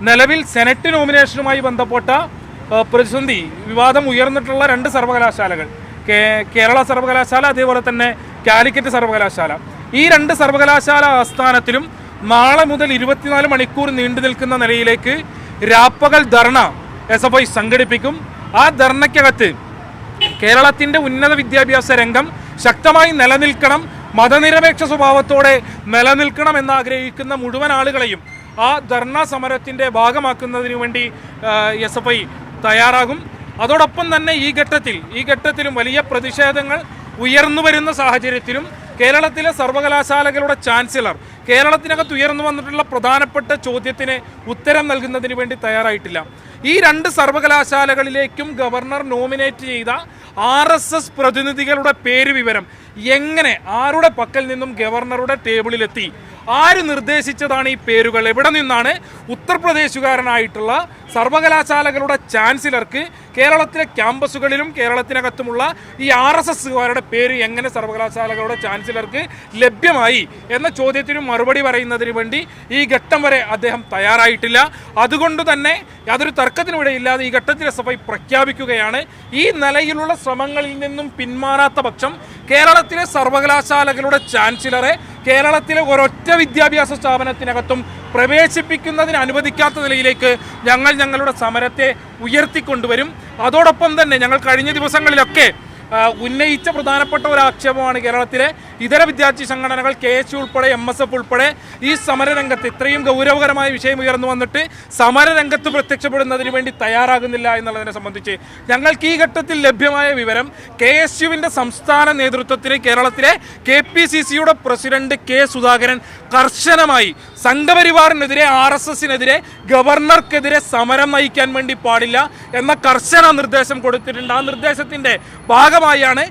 നിലവിൽ സെനറ്റ് നോമിനേഷനുമായി ബന്ധപ്പെട്ട പ്രതിസന്ധി വിവാദം ഉയർന്നിട്ടുള്ള രണ്ട് സർവകലാശാലകൾ, കേരള സർവകലാശാല, അതേപോലെ തന്നെ കാലിക്കറ്റ് സർവകലാശാല. ഈ രണ്ട് സർവകലാശാല ആസ്ഥാനത്തിലും നാളെ മുതൽ 24 മണിക്കൂർ നീണ്ടു നിൽക്കുന്ന നിലയിലേക്ക് രാപ്പകൽ ധർണ SFI സംഘടിപ്പിക്കും. ആ ധർണയ്ക്കകത്ത് കേരളത്തിൻ്റെ ഉന്നത വിദ്യാഭ്യാസ രംഗം ശക്തമായി നിലനിൽക്കണം, മതനിരപേക്ഷ സ്വഭാവത്തോടെ നിലനിൽക്കണം എന്നാഗ്രഹിക്കുന്ന മുഴുവൻ ആളുകളെയും ആ ധർണാ സമരത്തിൻ്റെ ഭാഗമാക്കുന്നതിനു വേണ്ടി SFI തയ്യാറാകും. അതോടൊപ്പം തന്നെ ഈ ഘട്ടത്തിലും വലിയ പ്രതിഷേധങ്ങൾ ഉയർന്നു വരുന്ന സാഹചര്യത്തിലും കേരളത്തിലെ സർവകലാശാലകളുടെ ചാൻസലർ കേരളത്തിനകത്ത് ഉയർന്നു വന്നിട്ടുള്ള പ്രധാനപ്പെട്ട ചോദ്യത്തിന് ഉത്തരം നൽകുന്നതിന് വേണ്ടി തയ്യാറായിട്ടില്ല. ഈ രണ്ട് സർവകലാശാലകളിലേക്കും ഗവർണർ നോമിനേറ്റ് ചെയ്ത RSS പ്രതിനിധികളുടെ പേര് വിവരം എങ്ങനെ, ആരുടെ പക്കൽ നിന്നും ഗവർണറുടെ ടേബിളിലെത്തി, ആര് നിർദ്ദേശിച്ചതാണ് ഈ പേരുകൾ, എവിടെ നിന്നാണ് ഉത്തർപ്രദേശുകാരനായിട്ടുള്ള സർവകലാശാലകളുടെ ചാൻസലർക്ക് കേരളത്തിലെ ക്യാമ്പസുകളിലും കേരളത്തിനകത്തുമുള്ള ഈ RSSകാരുടെ പേര് എങ്ങനെ സർവകലാശാലകളുടെ ചാൻസലർക്ക് ലഭ്യമായി എന്ന ചോദ്യത്തിന് മറുപടി പറയുന്നതിന് വേണ്ടി ഈ ഘട്ടം വരെ അദ്ദേഹം തയ്യാറായിട്ടില്ല. അതുകൊണ്ട് തന്നെ യാതൊരു തർക്കത്തിനുമിടയില്ലാതെ ഈ ഘട്ടത്തിൽ SFI പ്രഖ്യാപിക്കുകയാണ്, ഈ നിലയിലുള്ള ശ്രമങ്ങളിൽ നിന്നും പിന്മാറാത്ത പക്ഷം കേരളത്തിലെ സർവകലാശാലകളുടെ ചാൻസലറെ കേരളത്തിലെ ഒരൊറ്റ വിദ്യാഭ്യാസ സ്ഥാപനത്തിനകത്തും പ്രവേശിപ്പിക്കുന്നതിന് അനുവദിക്കാത്ത നിലയിലേക്ക് ഞങ്ങളുടെ സമരത്തെ ഉയർത്തിക്കൊണ്ടുവരും. അതോടൊപ്പം തന്നെ ഞങ്ങൾ കഴിഞ്ഞ ദിവസങ്ങളിലൊക്കെ ഉന്നയിച്ച പ്രധാനപ്പെട്ട ഒരു ആക്ഷേപമാണ് കേരളത്തിലെ ഇതര വിദ്യാർത്ഥി സംഘടനകൾ KSU ഉൾപ്പെടെ MSF ഉൾപ്പെടെ ഈ സമരരംഗത്ത് ഇത്രയും ഗൗരവകരമായ വിഷയം ഉയർന്നു വന്നിട്ട് സമരരംഗത്ത് പ്രത്യക്ഷപ്പെടുന്നതിന് വേണ്ടി തയ്യാറാകുന്നില്ല എന്നുള്ളതിനെ സംബന്ധിച്ച് ഞങ്ങൾക്ക് ഈ ഘട്ടത്തിൽ ലഭ്യമായ വിവരം, KSUവിൻ്റെ സംസ്ഥാന നേതൃത്വത്തിന് കേരളത്തിലെ KPCCയുടെ പ്രസിഡന്റ് K സുധാകരൻ കർശനമായി സംഘപരിവാറിനെതിരെ RSSനെതിരെ ഗവർണർക്കെതിരെ സമരം നയിക്കാൻ വേണ്ടി പാടില്ല എന്ന കർശന നിർദ്ദേശം കൊടുത്തിട്ടുണ്ട്. ആ നിർദ്ദേശത്തിൻ്റെ ഭാഗമായാണ്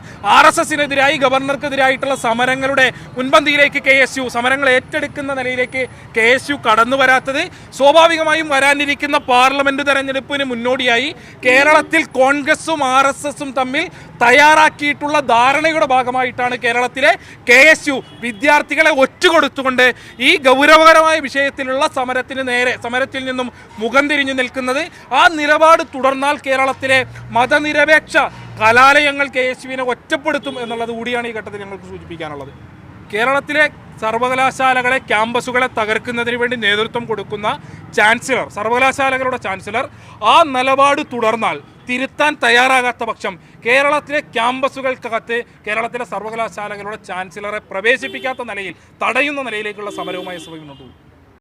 RSSനെതിരായി ഗവർണർക്കെതിരായിട്ടുള്ള സമരങ്ങളുടെ മുൻപന്തിയിലേക്ക് KSU സമരങ്ങൾ ഏറ്റെടുക്കുന്ന നിലയിലേക്ക് KSU കടന്നു വരാത്തത്. സ്വാഭാവികമായും വരാനിരിക്കുന്ന പാർലമെന്റ് തെരഞ്ഞെടുപ്പിന് മുന്നോടിയായി കേരളത്തിൽ കോൺഗ്രസും RSSും തമ്മിൽ തയ്യാറാക്കിയിട്ടുള്ള ധാരണയുടെ ഭാഗമായിട്ടാണ് കേരളത്തിലെ KSU വിദ്യാർത്ഥികളെ ഒറ്റുകൊടുത്തുകൊണ്ട് ഈ ഗൗരവകരമായ വിഷയത്തിലുള്ള സമരത്തിൽ നിന്നും മുഖം തിരിഞ്ഞു നിൽക്കുന്നത്. ആ നിലപാട് തുടർന്നാൽ കേരളത്തിലെ മതനിരപേക്ഷ കലാലയങ്ങൾ KSUവിനെ ഒറ്റപ്പെടുത്തും എന്നുള്ളത് കൂടിയാണ് ഈ ഘട്ടത്തിൽ ഞങ്ങൾക്ക് സൂചിപ്പിക്കാനുള്ളത്. കേരളത്തിലെ സർവകലാശാലകളെ, ക്യാമ്പസുകളെ തകർക്കുന്നതിന് വേണ്ടി നേതൃത്വം കൊടുക്കുന്ന ചാൻസലർ, സർവകലാശാലകളുടെ ചാൻസലർ ആ നിലപാട് തുടർന്നാൽ, തിരുത്താൻ തയ്യാറാകാത്ത പക്ഷം കേരളത്തിലെ ക്യാമ്പസുകൾക്കകത്ത് കേരളത്തിലെ സർവകലാശാലകളുടെ ചാൻസലറെ പ്രവേശിപ്പിക്കാത്ത നിലയിൽ, തടയുന്ന നിലയിലേക്കുള്ള സമരവുമായി SFI മുന്നോട്ട് പോകും.